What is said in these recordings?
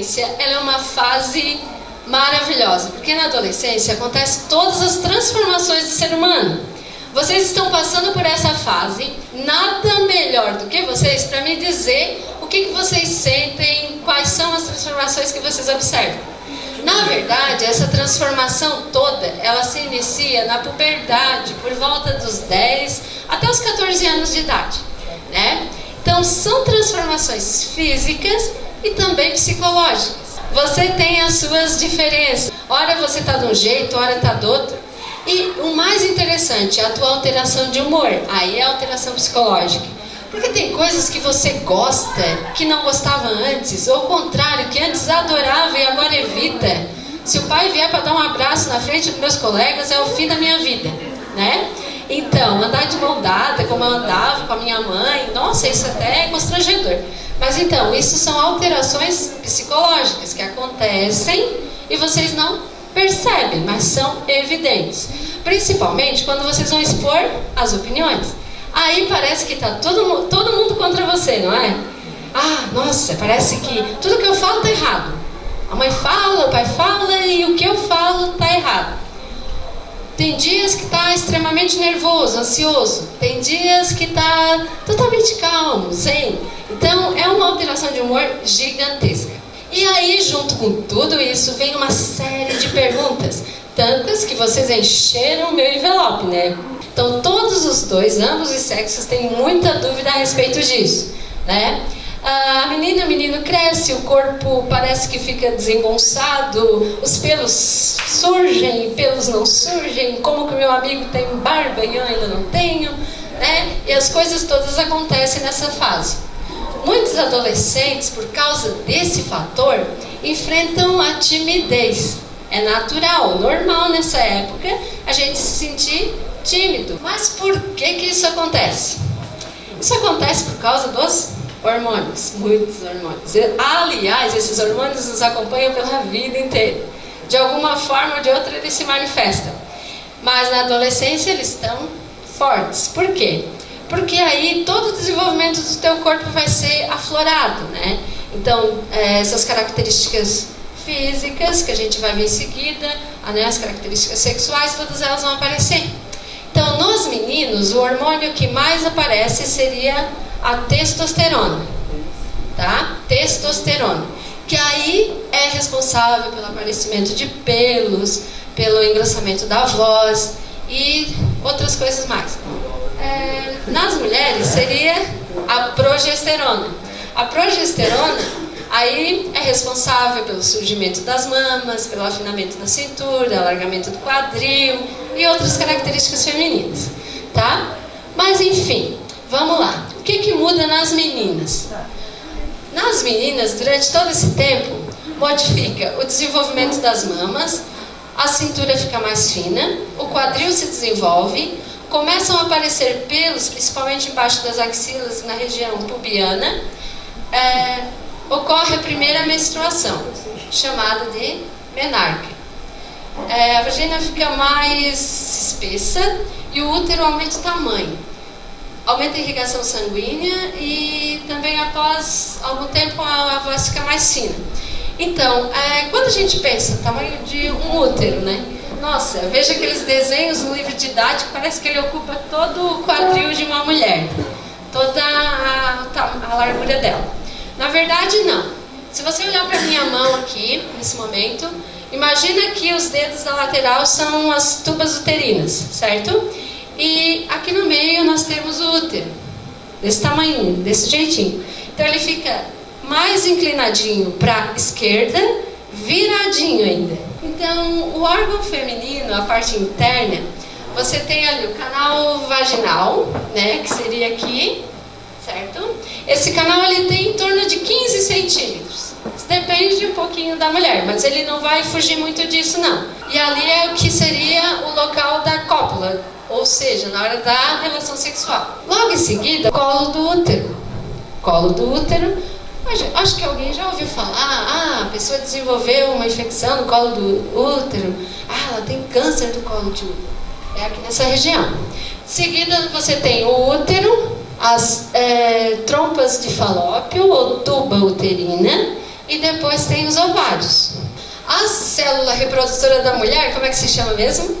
adolescência, ela é uma fase maravilhosa, porque na adolescência acontecem todas as transformações do ser humano. Vocês estão passando por essa fase, nada melhor do que vocês para me dizer o que vocês sentem, quais são as transformações que vocês observam. Na verdade, essa transformação toda, ela se inicia na puberdade, por volta dos 10 até os 14 anos de idade, né? Então, são transformações físicas e também psicológicas. Você tem as suas diferenças. Ora você está de um jeito, ora está do outro. E o mais interessante é a tua alteração de humor. Aí é a alteração psicológica. Porque tem coisas que você gosta, que não gostava antes, ou o contrário, que antes adorava e agora evita. Se o pai vier para dar um abraço na frente dos meus colegas, é o fim da minha vida, né? Então, andar de mão dada, como eu andava com a minha mãe, nossa, isso até é constrangedor. Mas então, isso são alterações psicológicas que acontecem e vocês não percebem, mas são evidentes. Principalmente quando vocês vão expor as opiniões. Aí parece que está todo mundo contra você, não é? Ah, nossa, parece que tudo que eu falo está errado. A mãe fala, o pai fala e o que eu falo está errado. Tem dias que está extremamente nervoso, ansioso. Tem dias que está totalmente calmo, zen. Então, é uma alteração de humor gigantesca. E aí, junto com tudo isso, vem uma série de perguntas. Tantas que vocês encheram o meu envelope, né? Então, todos os dois, ambos os sexos, têm muita dúvida a respeito disso, né? A menina, o menino cresce, o corpo parece que fica desengonçado, os pelos surgem, pelos não surgem, como que o meu amigo tem barba e eu ainda não tenho, né? E as coisas todas acontecem nessa fase. Muitos adolescentes, por causa desse fator, enfrentam a timidez. É natural, normal nessa época a gente se sentir tímido. Mas por que isso acontece? Isso acontece por causa dos hormônios, muitos hormônios. Aliás, esses hormônios nos acompanham pela vida inteira. De alguma forma ou de outra eles se manifestam. Mas na adolescência eles estão fortes. Por quê? Porque aí todo o desenvolvimento do teu corpo vai ser aflorado, né? Então, essas características físicas, que a gente vai ver em seguida, né, as características sexuais, todas elas vão aparecer. Então, nos meninos, o hormônio que mais aparece seria a testosterona, tá? Testosterona, que aí é responsável pelo aparecimento de pelos, pelo engrossamento da voz e outras coisas mais. Nas mulheres seria a progesterona. A progesterona aí é responsável pelo surgimento das mamas, pelo afinamento da cintura, alargamento do quadril e outras características femininas, tá? Mas enfim, vamos lá. O que muda nas meninas? Nas meninas, durante todo esse tempo, modifica o desenvolvimento das mamas, a cintura fica mais fina, o quadril se desenvolve, começam a aparecer pelos, principalmente embaixo das axilas, na região pubiana, ocorre a primeira menstruação, chamada de menarca. A vagina fica mais espessa e o útero aumenta o tamanho. Aumenta a irrigação sanguínea e também após algum tempo a voz fica mais fina. Então, quando a gente pensa no tamanho de um útero, né? Nossa, veja aqueles desenhos no livro didático, parece que ele ocupa todo o quadril de uma mulher, toda a largura dela. Na verdade, não. Se você olhar para a minha mão aqui, nesse momento, imagina que os dedos da lateral são as tubas uterinas, certo? E aqui no meio nós temos o útero, desse tamanho, desse jeitinho. Então ele fica mais inclinadinho para a esquerda, viradinho ainda. Então o órgão feminino, a parte interna, você tem ali o canal vaginal, né, que seria aqui, certo? Esse canal ele tem em torno de 15 centímetros. Isso depende um pouquinho da mulher, mas ele não vai fugir muito disso não. E ali é o que seria o local da cópula, ou seja, na hora da relação sexual. Logo em seguida, colo do útero. Colo do útero, acho que alguém já ouviu falar, a pessoa desenvolveu uma infecção no colo do útero, ela tem câncer do colo de útero. É aqui nessa região. Em seguida, você tem o útero, as trompas de falópio ou tuba uterina e depois tem os ovários. A célula reprodutora da mulher, como é que se chama mesmo?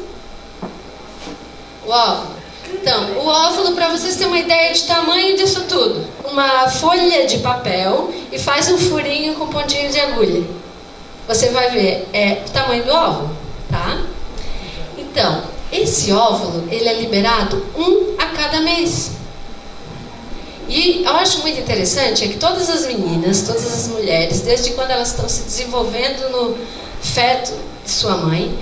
O óvulo. Então, o óvulo, para vocês terem uma ideia de tamanho disso tudo, uma folha de papel e faz um furinho com pontinho de agulha. Você vai ver, é o tamanho do óvulo, tá? Então, esse óvulo, ele é liberado um a cada mês. E eu acho muito interessante é que todas as meninas, todas as mulheres, desde quando elas estão se desenvolvendo no feto de sua mãe,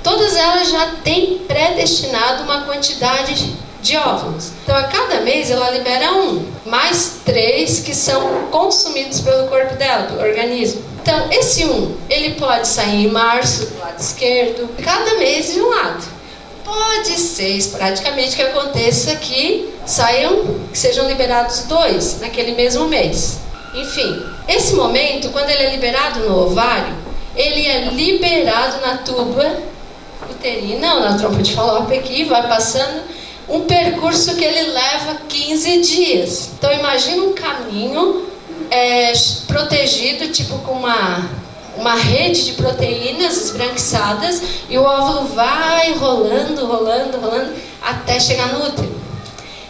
todas elas já têm predestinado uma quantidade de óvulos. Então, a cada mês ela libera um, mais 3 que são consumidos pelo corpo dela, pelo organismo. Então, esse ele pode sair em março, do lado esquerdo, cada mês de um lado. Pode ser esporadicamente que aconteça que sejam liberados 2 naquele mesmo mês. Enfim, esse momento, quando ele é liberado no ovário, ele é liberado na tuba uterina, ou na trompa de Falópio aqui, vai passando um percurso que ele leva 15 dias. Então imagina um caminho protegido, tipo com uma rede de proteínas esbranquiçadas, e o óvulo vai rolando até chegar no útero.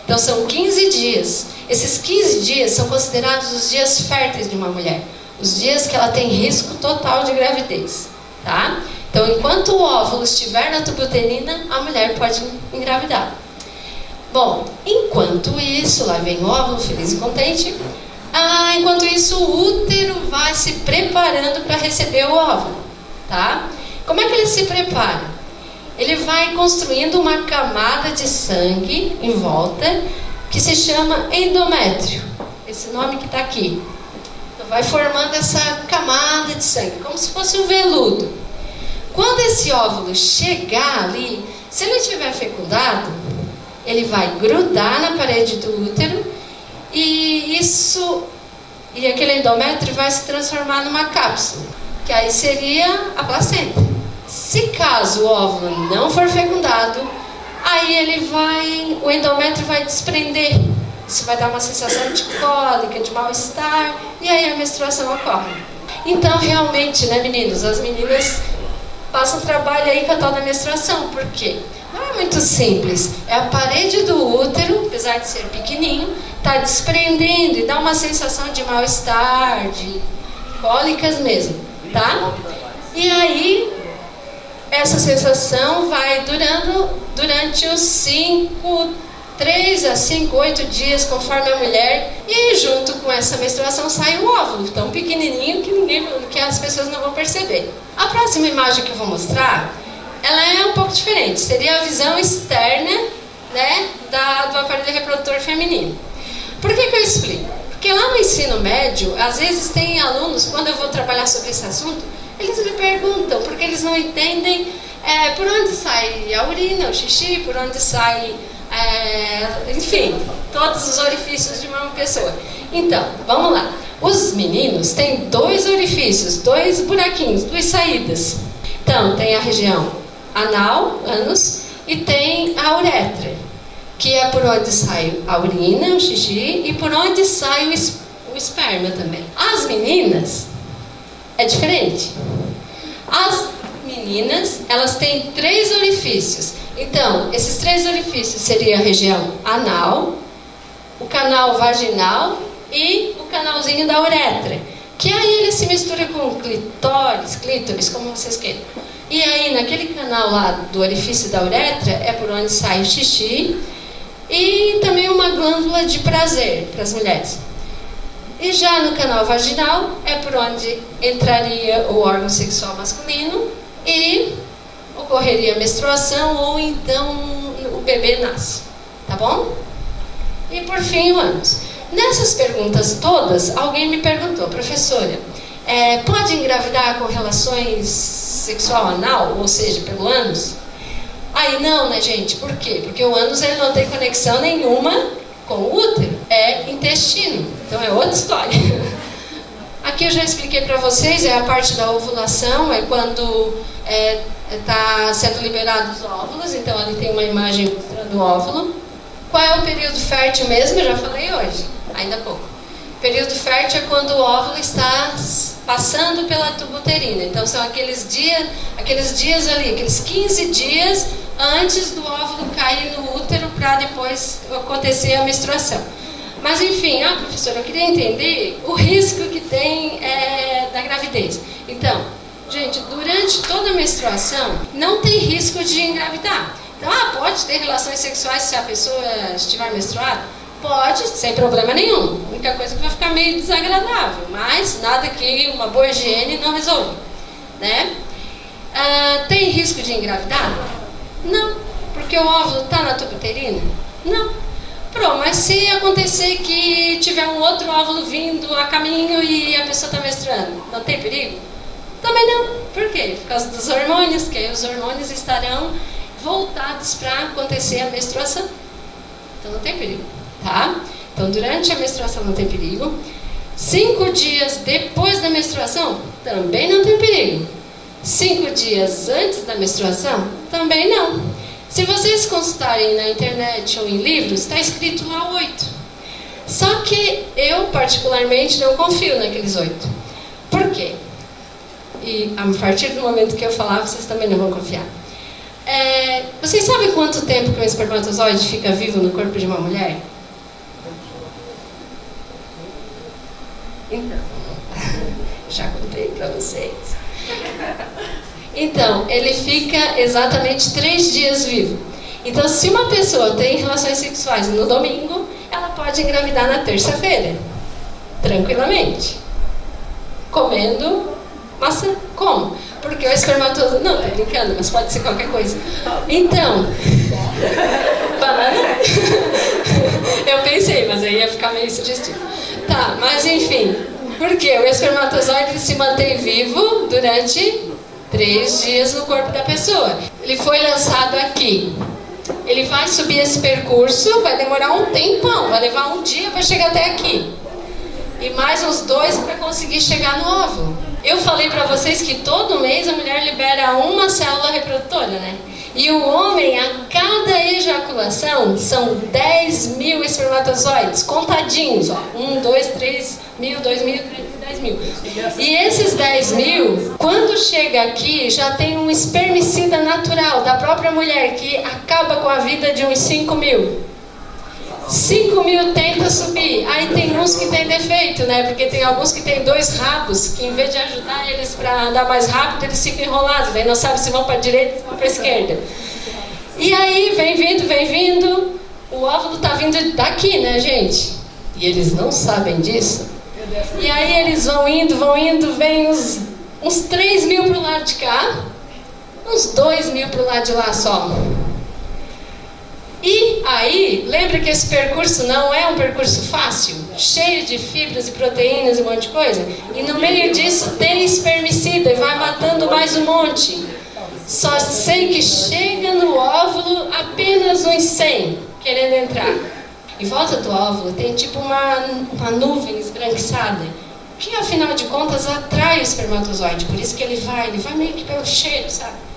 Então são 15 dias. Esses 15 dias são considerados os dias férteis de uma mulher, os dias que ela tem risco total de gravidez, tá? Então, enquanto o óvulo estiver na tuba uterina, a mulher pode engravidar. Bom, enquanto isso, lá vem o óvulo, feliz e contente. Enquanto isso, o útero vai se preparando para receber o óvulo, tá? Como é que ele se prepara? Ele vai construindo uma camada de sangue em volta, que se chama endométrio. Esse nome que está aqui. Então, vai formando essa camada de sangue, como se fosse um veludo. Quando esse óvulo chegar ali, se ele estiver fecundado, ele vai grudar na parede do útero e aquele endométrio vai se transformar numa cápsula, que aí seria a placenta. Se caso o óvulo não for fecundado, aí o endométrio vai desprender. Isso vai dar uma sensação de cólica, de mal-estar, e aí a menstruação ocorre. Então, realmente, né, meninos, as meninas passam trabalho aí com a tal da menstruação. Por quê? Não é muito simples. É a parede do útero, apesar de ser pequenininho, está desprendendo e dá uma sensação de mal-estar, de cólicas mesmo, tá? E aí, essa sensação vai durando durante os 3 a 5, 8 dias, conforme a mulher, e junto com essa menstruação sai o óvulo, tão pequenininho que as pessoas não vão perceber. A próxima imagem que eu vou mostrar, ela é um pouco diferente, seria a visão externa, né, do aparelho reprodutor feminino. Por que eu explico? Porque lá no ensino médio, às vezes tem alunos, quando eu vou trabalhar sobre esse assunto, eles me perguntam, porque eles não entendem por onde sai a urina, o xixi, por onde sai... enfim, todos os orifícios de uma pessoa. Então, vamos lá. Os meninos têm 2 orifícios, 2 buraquinhos, 2 saídas. Então, tem a região anal, ânus, e tem a uretra, que é por onde sai a urina, o xixi, e por onde sai o esperma também. As meninas, é diferente. As meninas, elas têm 3 orifícios. Então, esses 3 orifícios seriam a região anal, o canal vaginal e o canalzinho da uretra, que aí ele se mistura com o clítoris, como vocês queiram. E aí, naquele canal lá do orifício da uretra, é por onde sai o xixi e também uma glândula de prazer para as mulheres. E já no canal vaginal, é por onde entraria o órgão sexual masculino e ocorreria a menstruação, ou então o bebê nasce, tá bom? E por fim, o ânus. Nessas perguntas todas, alguém me perguntou, professora, pode engravidar com relações sexual anal, ou seja, pelo ânus? Aí não, né, gente? Por quê? Porque o ânus ele não tem conexão nenhuma com o útero, é intestino, então é outra história. Aqui eu já expliquei para vocês, é a parte da ovulação, é quando está sendo liberados os óvulos, então ali tem uma imagem mostrando o óvulo. Qual é o período fértil mesmo? Eu já falei hoje, ainda há pouco. O período fértil é quando o óvulo está passando pela tuba uterina. Então são aqueles dias ali, aqueles 15 dias antes do óvulo cair no útero para depois acontecer a menstruação. Mas enfim, professora, eu queria entender o risco que tem da gravidez. Então, gente, durante toda a menstruação não tem risco de engravidar. Então, pode ter relações sexuais se a pessoa estiver menstruada? Pode, sem problema nenhum. A única coisa que vai ficar meio desagradável, mas nada que uma boa higiene não resolva, né? Tem risco de engravidar? Não, porque o óvulo está na tuba uterina? Não. Pronto, mas se acontecer que tiver um outro óvulo vindo a caminho e a pessoa está menstruando, não tem perigo? Também não. Por quê? Por causa dos hormônios, que aí os hormônios estarão voltados para acontecer a menstruação. Então não tem perigo, tá? Então durante a menstruação não tem perigo. 5 dias depois da menstruação, também não tem perigo. 5 dias antes da menstruação, também não. Se vocês consultarem na internet ou em livros, está escrito lá 8. Só que eu particularmente não confio naqueles 8. Por quê? E a partir do momento que eu falar, vocês também não vão confiar. Vocês sabem quanto tempo que um espermatozoide fica vivo no corpo de uma mulher? Então, já contei para vocês. Então, ele fica exatamente 3 dias vivo. Então, se uma pessoa tem relações sexuais no domingo, ela pode engravidar na terça-feira, tranquilamente, comendo maçã. Como? Porque o espermatozoide... Não, tô brincando, mas pode ser qualquer coisa. Então... Banana? Eu pensei, mas aí ia ficar meio sugestivo. Tá, mas enfim. Porque o espermatozoide ele se mantém vivo durante 3 dias no corpo da pessoa. Ele foi lançado aqui. Ele vai subir esse percurso, vai demorar um tempão, vai levar um dia para chegar até aqui. E mais uns 2 para conseguir chegar no óvulo. Eu falei para vocês que todo mês a mulher libera uma célula reprodutora, né? E o homem, a cada ejaculação, são 10 mil espermatozoides, contadinhos, ó. 1, 2, 3 mil, 2 mil, 3 mil, 10 mil. E esses 10 mil, quando chega aqui, já tem um espermicida natural da própria mulher, que acaba com a vida de uns 5 mil. 5 mil tenta subir, aí tem uns que tem defeito, né? Porque tem alguns que tem 2 rabos, que em vez de ajudar eles para andar mais rápido, eles ficam enrolados, daí não sabe se vão para a direita ou se vão para a esquerda. E aí, vem vindo, o óvulo tá vindo daqui, né, gente? E eles não sabem disso. E aí eles vão indo, vem uns 3 mil pro lado de cá, uns 2 mil pro lado de lá só. E aí, lembra que esse percurso não é um percurso fácil? Cheio de fibras e proteínas e um monte de coisa? E no meio disso tem espermicida e vai matando mais um monte. Só sei que chega no óvulo apenas uns 100 querendo entrar. Em volta do óvulo tem tipo uma nuvem esbranquiçada, que afinal de contas atrai o espermatozoide. Por isso que ele vai meio que pelo cheiro, sabe?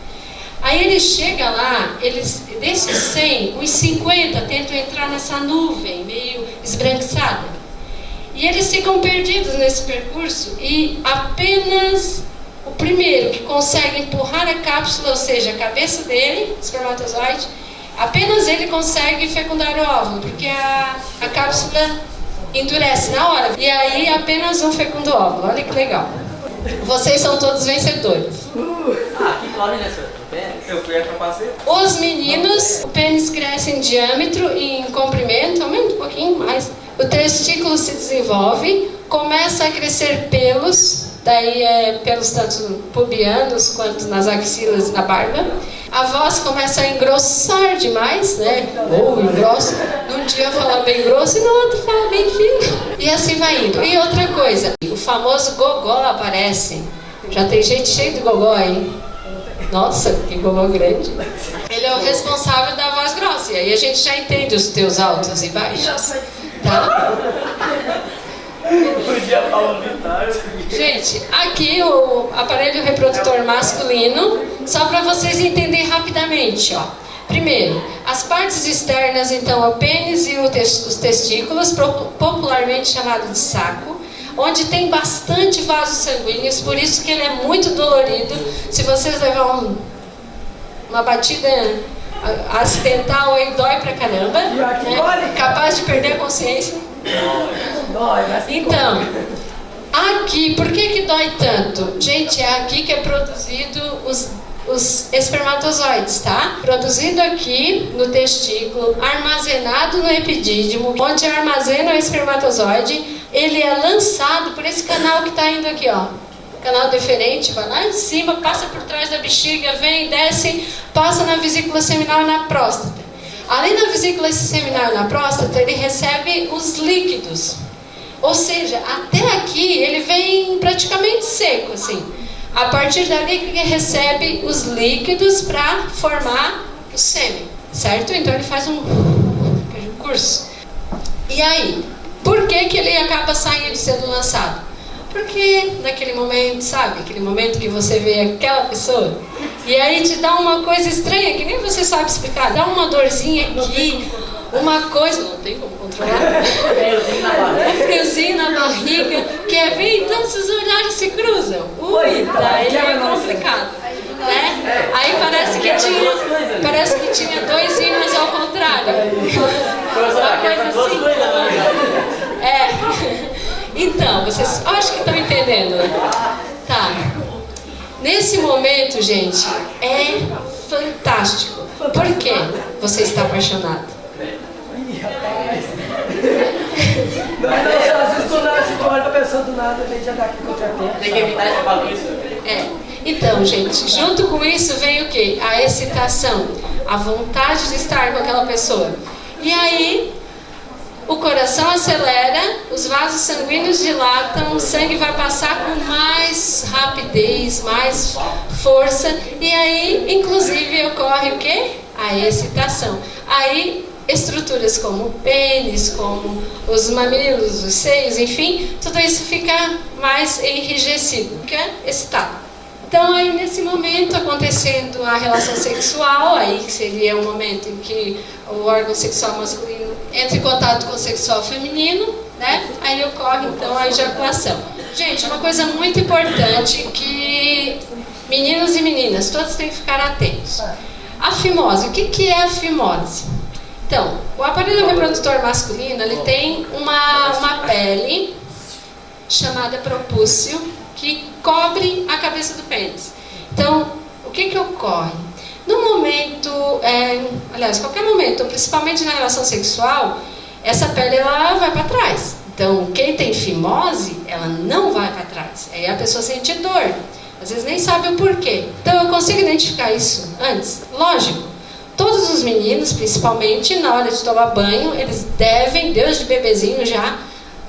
Aí ele chega lá, desses 100, uns 50 tentam entrar nessa nuvem meio esbranquiçada. E eles ficam perdidos nesse percurso e apenas o primeiro que consegue empurrar a cápsula, ou seja, a cabeça dele, espermatozoide, apenas ele consegue fecundar o óvulo, porque a cápsula endurece na hora. E aí apenas um fecunda o óvulo. Olha que legal. Vocês são todos vencedores. Que Cláudia, né, senhor? Eu fui a capacete. Os meninos, o pênis cresce em diâmetro e em comprimento, aumenta um pouquinho mais. O testículo se desenvolve, começa a crescer pelos, daí pelos tanto pubianos quanto nas axilas e na barba. A voz começa a engrossar demais, né? Ou engrossa. Num dia fala bem grosso e no outro fala bem fino. E assim vai indo. E outra coisa, o famoso gogó aparece. Já tem gente cheia de gogó aí. Nossa, que gogó grande. Ele é o responsável da voz grossa. E aí a gente já entende os teus altos e baixos. Tá? Gente, aqui o aparelho reprodutor masculino, só para vocês entenderem rapidamente, ó. Primeiro, as partes externas, então, é o pênis e os testículos, popularmente chamado de saco. onde tem bastante vasos sanguíneos, por isso que ele é muito dolorido. Se vocês levar uma batida acidental, aí dói pra caramba, né? Capaz de perder a consciência. Então, aqui, por que dói tanto? Gente, é aqui que é produzido os espermatozoides, tá? Produzido aqui no testículo, armazenado no epidídimo, onde armazena o espermatozoide, ele é lançado por esse canal que está indo aqui, ó. Canal deferente, vai lá em cima, passa por trás da bexiga, vem, desce, passa na vesícula seminal e na próstata. Além da vesícula seminal e na próstata, ele recebe os líquidos. Ou seja, até aqui ele vem praticamente seco, assim. A partir dali ele recebe os líquidos para formar o sêmen, certo? Então ele faz um curso. E aí, por que ele acaba saindo, sendo lançado? Porque naquele momento, sabe? Aquele momento que você vê aquela pessoa e aí te dá uma coisa estranha que nem você sabe explicar. Dá uma dorzinha aqui, uma coisa... Não tem como controlar. Friozinho na barriga. Quer ver? Então esses olhares se cruzam. Daí é complicado. Né? Aí parece que tinha dois ímãs ao contrário. Uma coisa assim. Então, vocês acho que estão entendendo. Tá. Nesse momento, gente, é fantástico. Por quê? Você está apaixonado. Às vezes você olha pra pessoa do nada, a gente já tá aqui com o tempo. Tem que evitar esse bagulho. Então, gente, junto com isso vem o quê? A excitação, a vontade de estar com aquela pessoa. E aí, o coração acelera, os vasos sanguíneos dilatam, o sangue vai passar com mais rapidez, mais força, e aí, inclusive, ocorre o quê? A excitação. Aí, estruturas como o pênis, como os mamilos, os seios, enfim, tudo isso fica mais enrijecido, fica excitado. Então, aí nesse momento, acontecendo a relação sexual, aí que seria o momento em que o órgão sexual masculino entra em contato com o sexual feminino, né? Aí ocorre, então, a ejaculação. Gente, uma coisa muito importante que meninos e meninas, todos têm que ficar atentos. A fimose, o que é a fimose? Então, o aparelho reprodutor masculino, ele tem uma pele chamada propúcio, que cobre a cabeça do pênis. Então, o que ocorre? No momento, aliás, qualquer momento, principalmente na relação sexual, essa pele ela vai para trás. Então, quem tem fimose, ela não vai para trás. Aí a pessoa sente dor. Às vezes nem sabe o porquê. Então, eu consigo identificar isso antes? Lógico. Todos os meninos, principalmente, na hora de tomar banho, eles devem, desde bebezinho já,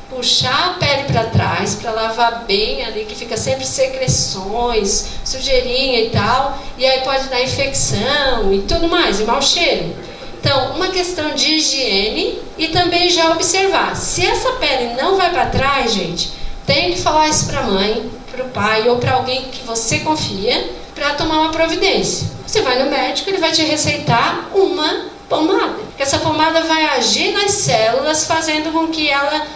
puxar a pele para trás, para lavar bem ali, que fica sempre secreções, sujeirinha e tal, e aí pode dar infecção e tudo mais, e mau cheiro. Então, uma questão de higiene e também já observar. Se essa pele não vai para trás, gente, tem que falar isso para a mãe, para o pai ou para alguém que você confia, para tomar uma providência. Você vai no médico, ele vai te receitar uma pomada. Porque essa pomada vai agir nas células, fazendo com que ela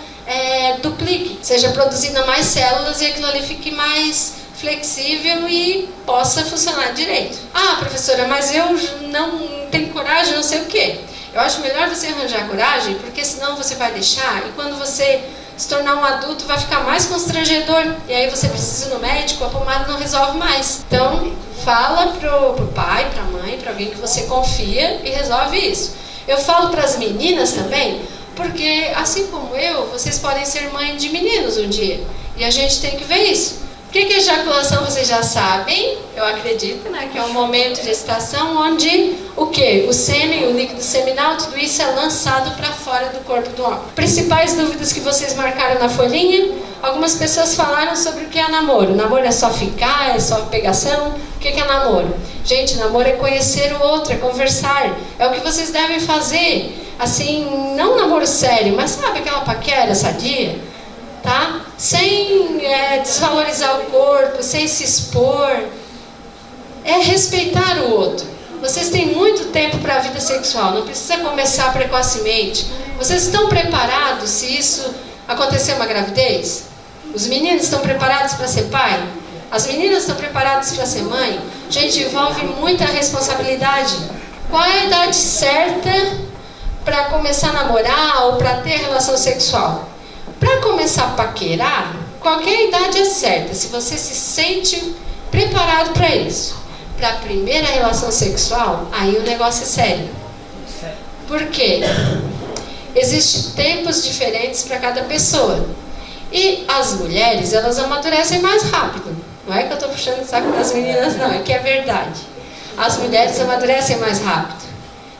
duplique, seja produzida mais células e aquilo ali fique mais flexível e possa funcionar direito. Ah, professora, mas eu não tenho coragem, não sei o quê. Eu acho melhor você arranjar coragem, porque senão você vai deixar e quando você se tornar um adulto vai ficar mais constrangedor e aí você precisa ir no médico, a pomada não resolve mais. Então, fala pro pai, pra mãe, pra alguém que você confia e resolve isso. Eu falo para as meninas também, porque assim como eu, vocês podem ser mãe de meninos um dia. E a gente tem que ver isso. O que é ejaculação, vocês já sabem, eu acredito, né? Que é um momento de excitação onde o quê? O sêmen, o líquido seminal, tudo isso é lançado para fora do corpo do homem. Principais dúvidas que vocês marcaram na folhinha, algumas pessoas falaram sobre o que é namoro. Namoro é só ficar, é só pegação? O que é namoro? Gente, namoro é conhecer o outro, é conversar. É o que vocês devem fazer. Assim, não um namoro sério, mas sabe aquela paquera sadia? Tá? Sem desvalorizar o corpo, sem se expor. É respeitar o outro. Vocês têm muito tempo para a vida sexual, não precisa começar precocemente. Vocês estão preparados se isso acontecer uma gravidez? Os meninos estão preparados para ser pai? As meninas estão preparadas para ser mãe? Gente, envolve muita responsabilidade. Qual é a idade certa para começar a namorar ou para ter relação sexual? Para começar a paquerar, qualquer idade é certa, se você se sente preparado para isso. Para a primeira relação sexual, aí o negócio é sério. Por quê? Existem tempos diferentes para cada pessoa. E as mulheres, elas amadurecem mais rápido. Não é que eu estou puxando o saco das meninas, não, é que é verdade. As mulheres amadurecem mais rápido.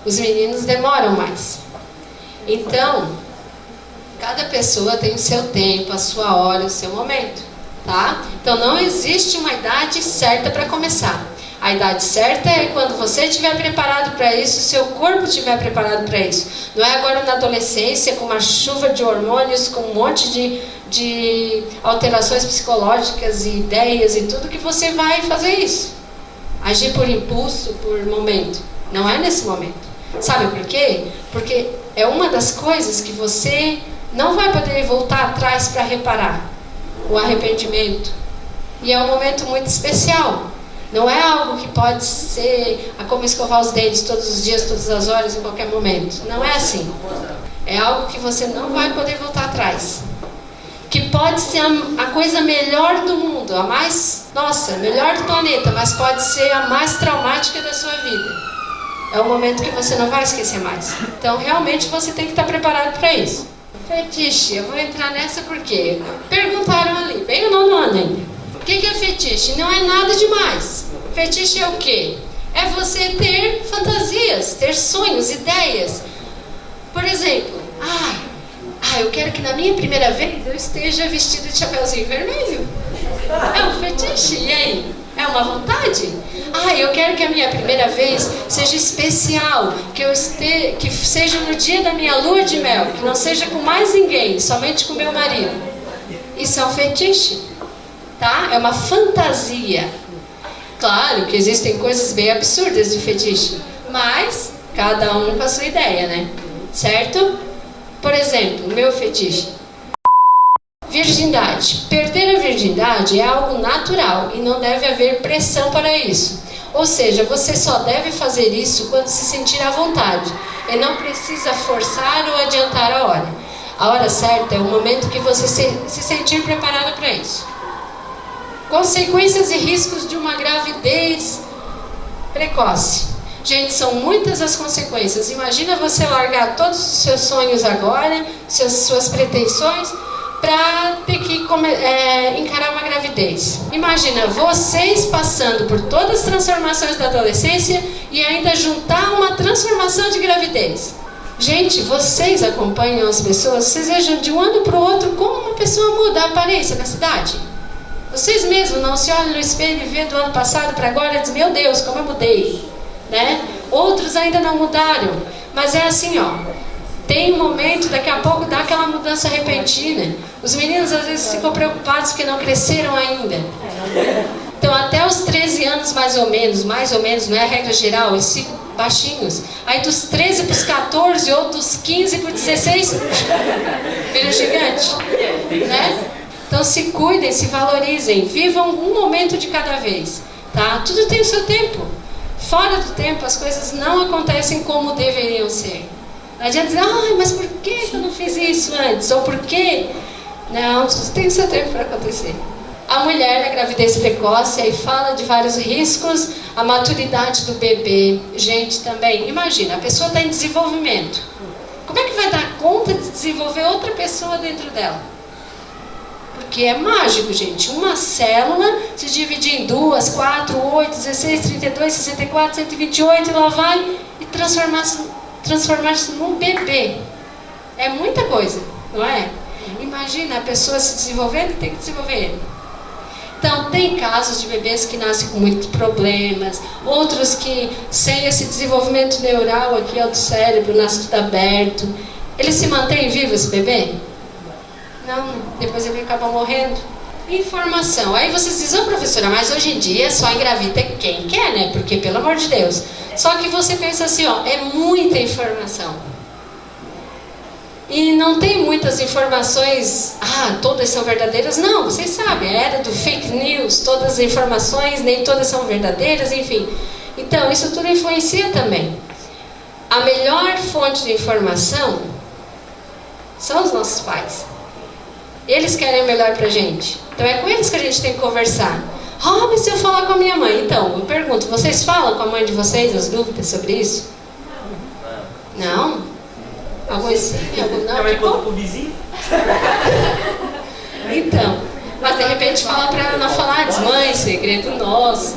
Os meninos demoram mais. Então, cada pessoa tem o seu tempo, a sua hora, o seu momento, tá? Então não existe uma idade certa para começar. A idade certa é quando você estiver preparado para isso, o seu corpo estiver preparado para isso. Não é agora na adolescência, com uma chuva de hormônios, com um monte de alterações psicológicas e ideias e tudo, que você vai fazer isso. Agir por impulso, por momento. Não é nesse momento. Sabe por quê? Porque é uma das coisas que você não vai poder voltar atrás para reparar. O arrependimento. E é um momento muito especial. Não é algo que pode ser como escovar os dentes todos os dias, todas as horas, em qualquer momento. Não é assim. É algo que você não vai poder voltar atrás. Que pode ser a coisa melhor do mundo, a mais, melhor do planeta, mas pode ser a mais traumática da sua vida. É um momento que você não vai esquecer mais. Então, realmente, você tem que estar preparado para isso. Fetiche, eu vou entrar nessa porque perguntaram ali, bem no 9º ano ainda. O que é fetiche? Não é nada demais. Fetiche é o quê? É você ter fantasias, ter sonhos, ideias. Por exemplo, eu quero que na minha primeira vez eu esteja vestido de chapeuzinho vermelho. É um fetiche, e aí? É uma vontade? Eu quero que a minha primeira vez seja especial, que seja no dia da minha lua de mel, que não seja com mais ninguém, somente com meu marido. Isso é um fetiche, tá? É uma fantasia. Claro que existem coisas bem absurdas de fetiche, mas cada um com a sua ideia, né? Certo? Por exemplo, meu fetiche. Virgindade. Perder a virgindade é algo natural e não deve haver pressão para isso. Ou seja, você só deve fazer isso quando se sentir à vontade. E não precisa forçar ou adiantar a hora. A hora certa é o momento que você se sentir preparado para isso. Consequências e riscos de uma gravidez precoce. Gente, são muitas as consequências. Imagina você largar todos os seus sonhos agora, suas pretensões, para ter que encarar uma gravidez. Imagina vocês passando por todas as transformações da adolescência e ainda juntar uma transformação de gravidez. Gente, vocês acompanham as pessoas, vocês vejam de um ano para o outro como uma pessoa muda a aparência na cidade. Vocês mesmos não se olham no espelho e vê do ano passado para agora e dizem, meu Deus, como eu mudei. Né? Outros ainda não mudaram, mas é assim, tem um momento, daqui a pouco dá aquela mudança repentina. Os meninos às vezes ficam preocupados porque não cresceram ainda. Então até os 13 anos mais ou menos, não é a regra geral, eles ficam baixinhos. Aí dos 13 para os 14 ou dos 15 para os 16 vira gigante, né? Então se cuidem, se valorizem, vivam um momento de cada vez, tá? Tudo tem o seu tempo. Fora do tempo, as coisas não acontecem como deveriam ser. Não adianta dizer, mas por que eu não fiz isso antes? Ou por quê? Não, tudo tem o seu tempo para acontecer. A mulher na gravidez precoce, aí fala de vários riscos, a maturidade do bebê. Gente, também, imagina, a pessoa está em desenvolvimento. Como é que vai dar conta de desenvolver outra pessoa dentro dela? Porque é mágico, gente. Uma célula se divide em 2, 4, 8, 16, 32, 64, 128 e lá vai e transformar-se num bebê. É muita coisa, não é? Imagina a pessoa se desenvolvendo e tem que desenvolver ele. Então, tem casos de bebês que nascem com muitos problemas, outros que, sem esse desenvolvimento neural aqui do cérebro, nasce tudo aberto. Ele se mantém vivo, esse bebê? Não, depois ele acaba morrendo. Informação. Aí vocês dizem, professora, mas hoje em dia só engravida quem quer, né? Porque, pelo amor de Deus. Só que você pensa assim, é muita informação. e não tem muitas informações, todas são verdadeiras. Não, vocês sabem, a era do fake news, todas as informações, nem todas são verdadeiras, enfim. Então, isso tudo influencia também. A melhor fonte de informação são os nossos pais. Eles querem o melhor pra gente. Então é com eles que a gente tem que conversar. Mas se eu falar com a minha mãe? Então, eu pergunto, vocês falam com a mãe de vocês as dúvidas sobre isso? Não? Alguns sim, alguns não. Minha mãe conta pro vizinho? Então, mas de repente fala pra ela não falar, mãe, segredo nosso.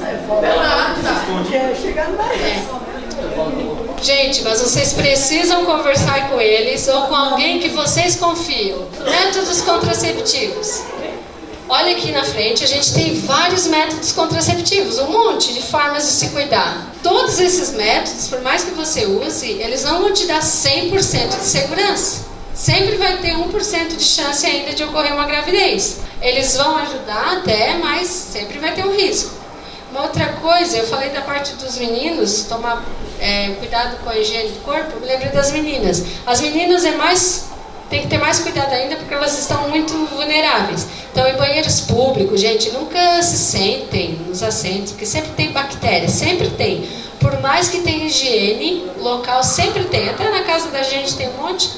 Gente, mas vocês precisam conversar com eles ou com alguém que vocês confiam. Métodos contraceptivos. Olha aqui na frente, a gente tem vários métodos contraceptivos, um monte de formas de se cuidar. Todos esses métodos, por mais que você use, eles não vão te dar 100% de segurança. Sempre vai ter 1% de chance ainda de ocorrer uma gravidez. Eles vão ajudar até, mas sempre vai ter um risco. Uma outra coisa, eu falei da parte dos meninos, tomar cuidado com a higiene do corpo, eu me lembrei das meninas. As meninas tem que ter mais cuidado ainda porque elas estão muito vulneráveis. Então, em banheiros públicos, gente, nunca se sentem nos assentos, porque sempre tem bactérias, sempre tem. Por mais que tenha higiene local, sempre tem. Até na casa da gente tem um monte.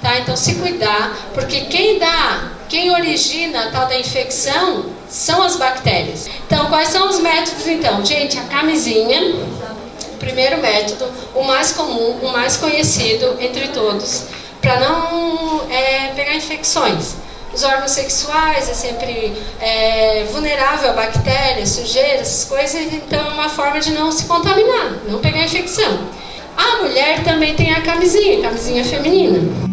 Tá? Então, se cuidar, porque quem origina a tal da infecção são as bactérias. Então, quais são os métodos, então? Gente, a camisinha, primeiro método, o mais comum, o mais conhecido entre todos, para não pegar infecções. Os órgãos sexuais é sempre vulnerável a bactérias, sujeiras, essas coisas, então é uma forma de não se contaminar, não pegar infecção. A mulher também tem a camisinha feminina.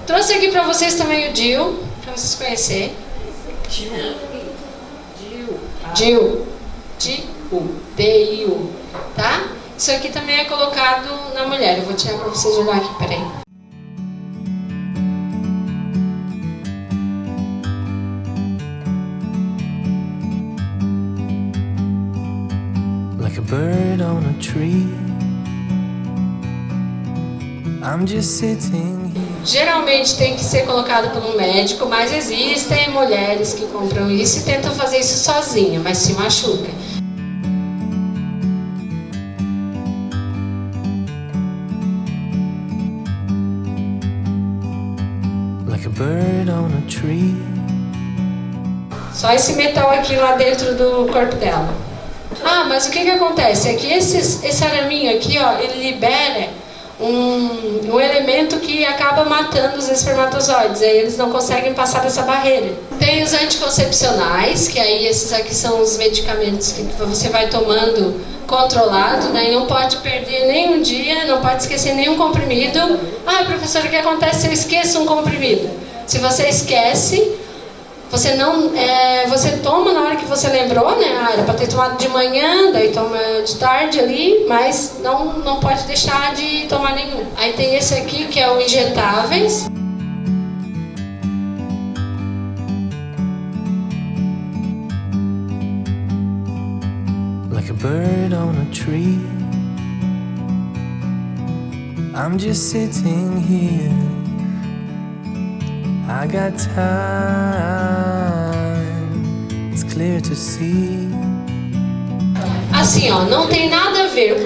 Trouxe aqui para vocês também o DIU, para vocês conhecerem. DIU, D-I-U, tá? Isso aqui também é colocado na mulher. Eu vou tirar para vocês olhar aqui, peraí. Like a bird on a tree, I'm just sitting here. Geralmente tem que ser colocado por um médico, mas existem mulheres que compram isso e tentam fazer isso sozinha, mas se machuca. Like a bird on a tree. Só esse metal aqui lá dentro do corpo dela. Mas o que acontece? É que esse araminho aqui, ó, ele libera um elemento que acaba matando os espermatozoides, aí eles não conseguem passar dessa barreira. Tem os anticoncepcionais, que aí esses aqui são os medicamentos que você vai tomando controlado, daí não pode perder nenhum dia, não pode esquecer nenhum comprimido. Professora, o que acontece se eu esqueço um comprimido? Se você esquece, você toma na hora que você lembrou, né? Era para ter tomado de manhã, daí toma de tarde ali, mas não pode deixar de tomar nenhum. Aí tem esse aqui que é o injetáveis. Like a bird on a tree, I'm just sitting here. I got time, it's clear to see. Assim, ó, não tem nada a ver.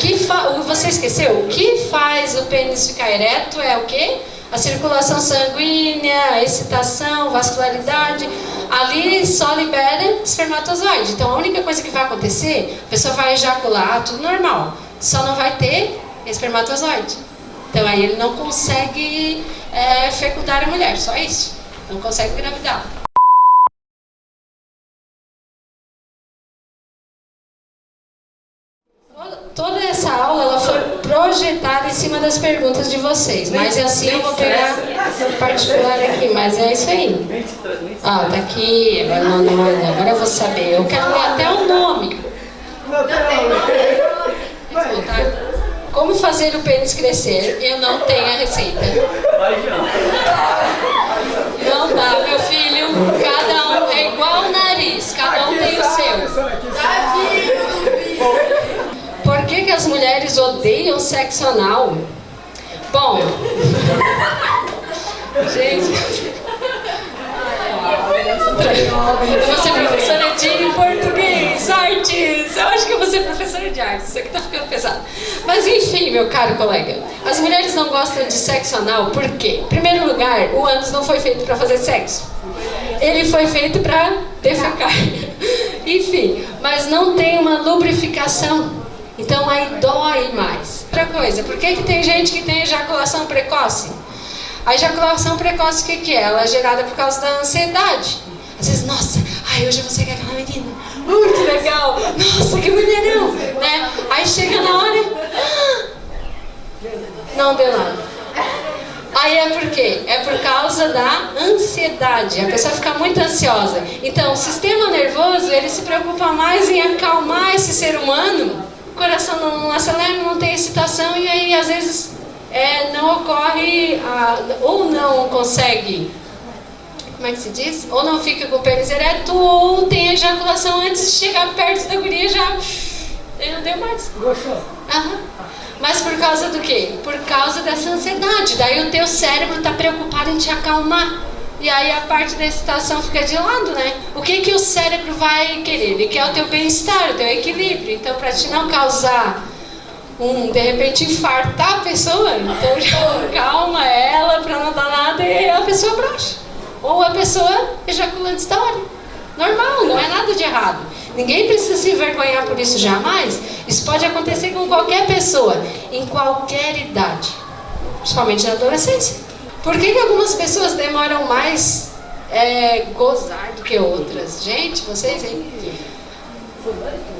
Você esqueceu? O que faz o pênis ficar ereto é o quê? A circulação sanguínea, a excitação, vascularidade. Ali só libera espermatozoide. Então a única coisa que vai acontecer, a pessoa vai ejacular, tudo normal. Só não vai ter espermatozoide. Então aí ele não consegue fecundar a mulher, só isso. Não consegue engravidar. Toda essa aula ela foi projetada em cima das perguntas de vocês, mas assim eu vou pegar no particular aqui, mas é isso aí. Tá aqui, agora eu vou saber, eu quero ler até o nome. Como fazer o pênis crescer? Eu não tenho a receita. Não dá, meu filho, cada um é igual na mulheres, cada um tem o seu. Por que as mulheres odeiam sexo anal? Bom, gente, eu vou ser professora de português, artes. Eu acho que eu vou ser professora de artes. Isso aqui tá ficando pesado. Mas enfim, meu caro colega, as mulheres não gostam de sexo anal por quê? Em primeiro lugar, o ânus não foi feito para fazer sexo. Ele foi feito para defecar. Enfim, mas não tem uma lubrificação. Então aí dói mais. Outra coisa, por que tem gente que tem ejaculação precoce? A ejaculação precoce, o que é? Ela é gerada por causa da ansiedade. Às vezes, nossa, ai, hoje você quer aquela menina. Que legal. Nossa, que mulherão. Né? Aí chega na hora não deu nada. Aí é por quê? É por causa da ansiedade. A pessoa fica muito ansiosa. Então, o sistema nervoso, ele se preocupa mais em acalmar esse ser humano. O coração não acelera, não tem excitação. E aí, às vezes, não ocorre, ou não consegue, como é que se diz? Ou não fica com o pênis ereto, ou tem ejaculação antes de chegar perto da guria, já não deu mais. Gostou? Mas por causa do quê? Por causa dessa ansiedade. Daí o teu cérebro está preocupado em te acalmar. E aí a parte da excitação fica de lado, né? O que o cérebro vai querer? Ele quer o teu bem-estar, o teu equilíbrio. Então, para te não causar de repente infartar a pessoa, então já calma ela para não dar nada e a pessoa brocha. Ou a pessoa ejacula antes da hora. Normal, não é nada de errado. Ninguém precisa se envergonhar por isso jamais. Isso pode acontecer com qualquer pessoa, em qualquer idade, principalmente na adolescência. Por que algumas pessoas demoram mais gozar do que outras? Gente, vocês, hein?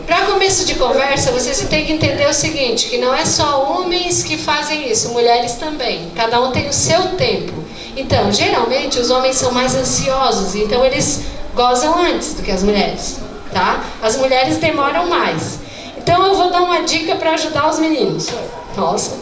Para começo de conversa, vocês têm que entender o seguinte, que não é só homens que fazem isso, mulheres também. Cada um tem o seu tempo. Então, geralmente, os homens são mais ansiosos, então eles gozam antes do que as mulheres, tá? As mulheres demoram mais. Então, eu vou dar uma dica para ajudar os meninos. Nossa.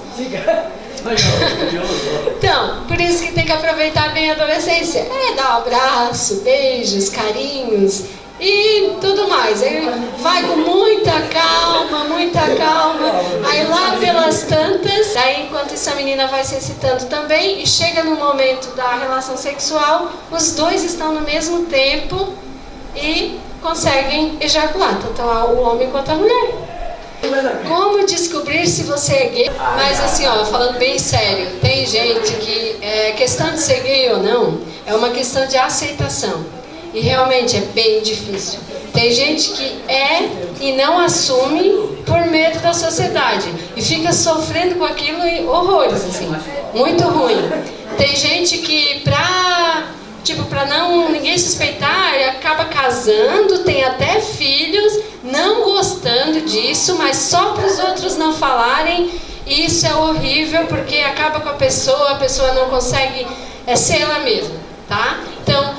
Então, por isso que tem que aproveitar bem a adolescência. Dar um abraço, beijos, carinhos e tudo mais. Aí vai com muita calma, muita calma. Aí lá pelas tantas, aí enquanto essa menina vai se excitando também, e chega no momento da relação sexual, os dois estão no mesmo tempo e conseguem ejacular, tanto o homem quanto a mulher. Como descobrir se você é gay? Mas assim, falando bem sério, tem gente que questão de ser gay ou não é uma questão de aceitação. E realmente é bem difícil. Tem gente que é e não assume por medo da sociedade. E fica sofrendo com aquilo e horrores, assim. Muito ruim. Tem gente que pra não ninguém suspeitar, ele acaba casando, tem até filhos, não gostando disso, mas só para os outros não falarem. E isso é horrível, porque acaba com a pessoa não consegue ser ela mesma, tá? Então,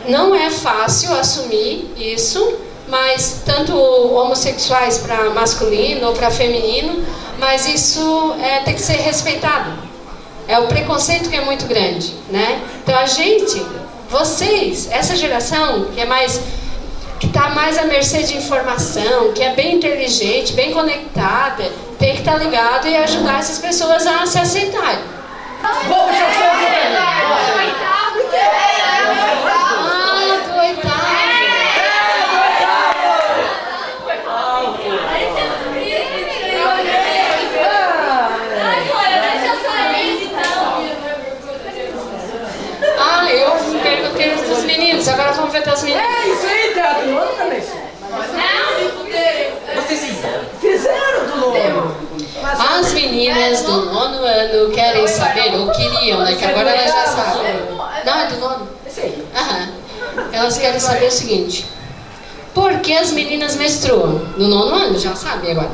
não é fácil assumir isso, mas tanto homossexuais para masculino ou para feminino, mas isso tem que ser respeitado. É o preconceito que é muito grande, né? Então a gente, vocês, essa geração que está mais à mercê de informação, que é bem inteligente, bem conectada, tem que estar ligado e ajudar essas pessoas a se aceitarem. Vamos, eu perguntei dos meninos, agora vamos ver das meninas. Isso aí, teatro nono também. Vocês fizeram? Fizeram do nono. As meninas do nono ano querem saber, ou queriam, né? Que agora elas já sabem. Não, é do nono? Aham. Elas querem saber o seguinte: por que as meninas menstruam? No nono ano, já sabem agora.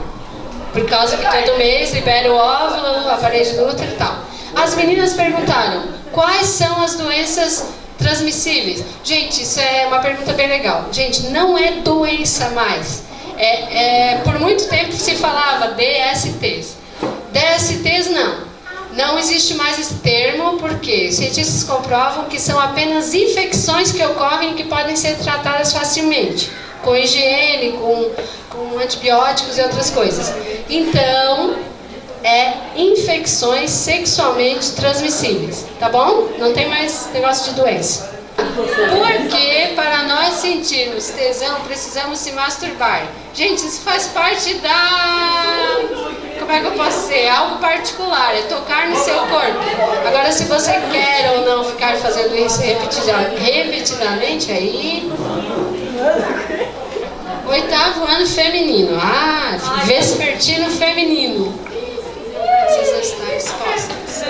Por causa que todo mês libera o óvulo, a parede do útero e tal. As meninas perguntaram: quais são as doenças transmissíveis? Gente, isso é uma pergunta bem legal. Gente, não é doença mais. Por muito tempo se falava DSTs. DSTs não. Não existe mais esse termo, porque os cientistas comprovam que são apenas infecções que ocorrem e que podem ser tratadas facilmente, com higiene, com antibióticos e outras coisas. Então, infecções sexualmente transmissíveis, tá bom? Não tem mais negócio de doença. Porque para nós sentirmos tesão, precisamos se masturbar. Gente, isso faz parte da... Como é que eu posso dizer? Algo particular, é tocar no seu corpo. Agora, se você quer ou não ficar fazendo isso repetidamente, aí... 8º ano feminino. Vespertino feminino. Vocês não estão expostas.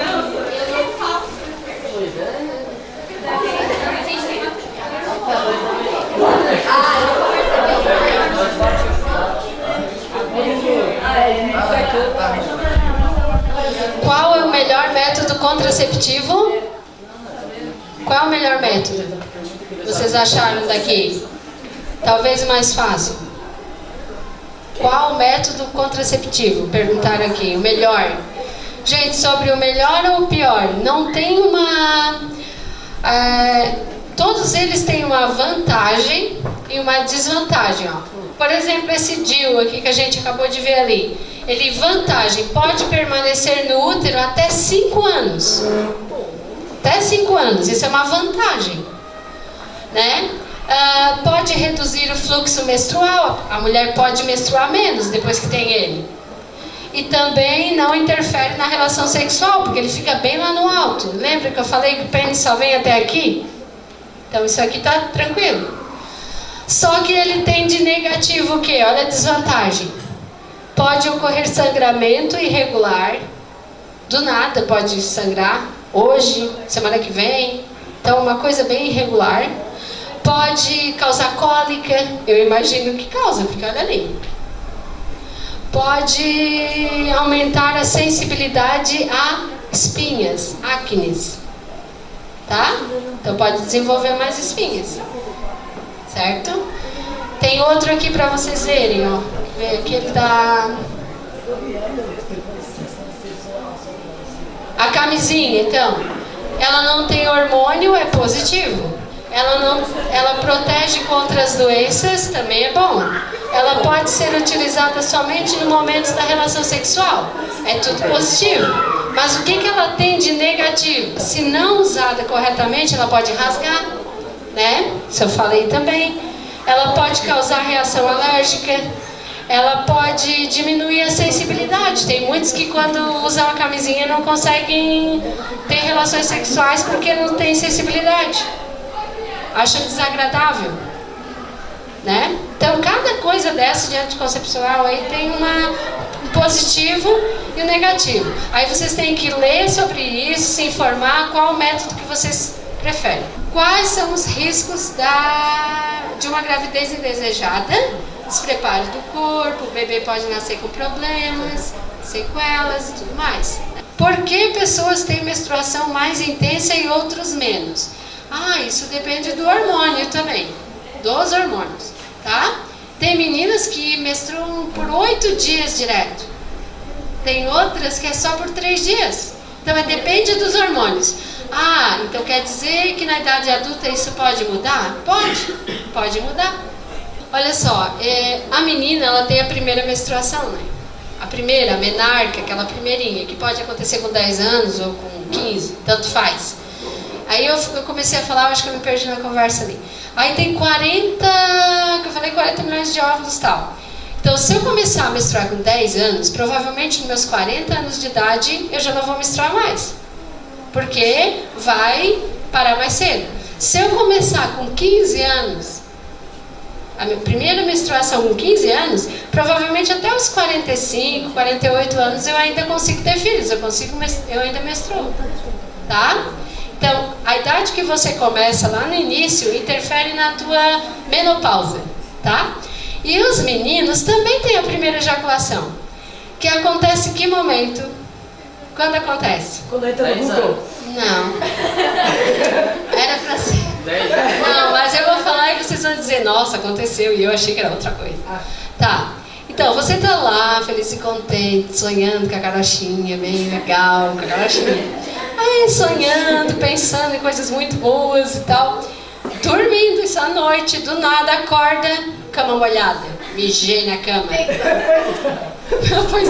Qual é o melhor método contraceptivo? Qual é o melhor método? Vocês acharam daqui? Talvez o mais fácil. Qual o método contraceptivo? Perguntaram aqui. O melhor. Gente, sobre o melhor ou o pior, não tem uma... todos eles têm uma vantagem e uma desvantagem. Ó. Por exemplo, esse DIU aqui que a gente acabou de ver ali. Ele, vantagem, pode permanecer no útero até 5 anos. Até 5 anos, isso é uma vantagem. Né? Pode reduzir o fluxo menstrual. A mulher pode menstruar menos depois que tem ele. E também não interfere na relação sexual, porque ele fica bem lá no alto. Lembra que eu falei que o pênis só vem até aqui? Então isso aqui tá tranquilo. Só que ele tem de negativo o quê? Olha a desvantagem. Pode ocorrer sangramento irregular. Do nada pode sangrar. Hoje, semana que vem. Então uma coisa bem irregular. Pode causar cólica. Eu imagino que causa, porque olha ali. Pode aumentar a sensibilidade a espinhas, acnes. Tá? Então pode desenvolver mais espinhas. Certo? Tem outro aqui para vocês verem, ó. Aquele da... A camisinha, então. Ela não tem hormônio, é positivo. Ela protege contra as doenças, também é bom. Ela pode ser utilizada somente no momento da relação sexual. É tudo positivo. Mas o que ela tem de negativo? Se não usada corretamente, ela pode rasgar, né? Isso eu falei também. Ela pode causar reação alérgica. Ela pode diminuir a sensibilidade. Tem muitos que quando usam a camisinha não conseguem ter relações sexuais porque não tem sensibilidade. Acham desagradável, né? Então cada coisa dessa de anticoncepcional aí tem um positivo e um negativo. Aí vocês têm que ler sobre isso, se informar qual o método que vocês preferem. Quais são os riscos de uma gravidez indesejada? Despreparo do corpo, o bebê pode nascer com problemas, sequelas e tudo mais. Por que pessoas têm menstruação mais intensa e outros menos? Isso depende do hormônio também, dos hormônios, tá? Tem meninas que menstruam por 8 dias direto. Tem outras que é só por 3 dias. Então depende dos hormônios. Então quer dizer que na idade adulta isso pode mudar? Pode mudar. Olha só, a menina ela tem a primeira menstruação, né? A primeira, a menarca, aquela primeirinha, que pode acontecer com 10 anos ou com 15, tanto faz. Aí eu comecei a falar, acho que eu me perdi na conversa ali. Aí tem 40 milhões de óvulos e tal. Então se eu começar a menstruar com 10 anos, provavelmente nos meus 40 anos de idade eu já não vou menstruar mais. Porque vai parar mais cedo. Se eu começar com 15 anos, a minha primeira menstruação com 15 anos, provavelmente até os 45, 48 anos eu ainda consigo ter filhos, eu ainda menstruo. Tá? Então, a idade que você começa lá no início interfere na tua menopausa, tá? E os meninos também têm a primeira ejaculação, que acontece em que momento? Quando acontece? Quando entra no Google. Não. Era pra ser. Não, mas eu vou falar e vocês vão dizer, nossa, aconteceu, e eu achei que era outra coisa. Tá. Então, você tá lá, feliz e contente, sonhando com a carochinha, bem legal, com a carochinha. Aí, sonhando, pensando em coisas muito boas e tal. Dormindo isso à noite, do nada acorda, cama molhada. Mijei na cama. Pois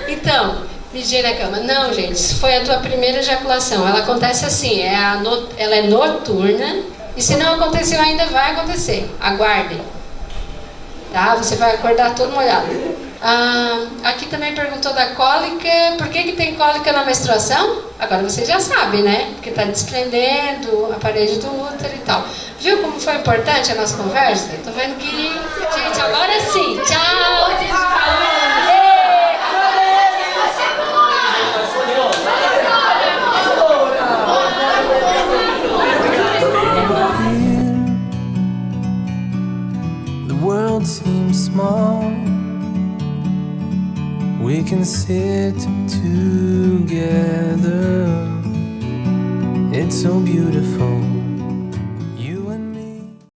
então, mijei na cama. Não, gente, isso foi a tua primeira ejaculação. Ela acontece assim, ela é noturna. E se não aconteceu ainda, vai acontecer. Aguardem. Tá? Você vai acordar todo molhado. Aqui também perguntou da cólica. Por que tem cólica na menstruação? Agora vocês já sabem, né? Porque está desprendendo a parede do útero e tal. Viu como foi importante a nossa conversa? Tô vendo que... Gente, agora sim. Tchau. The world seems small. We can sit together. It's so beautiful.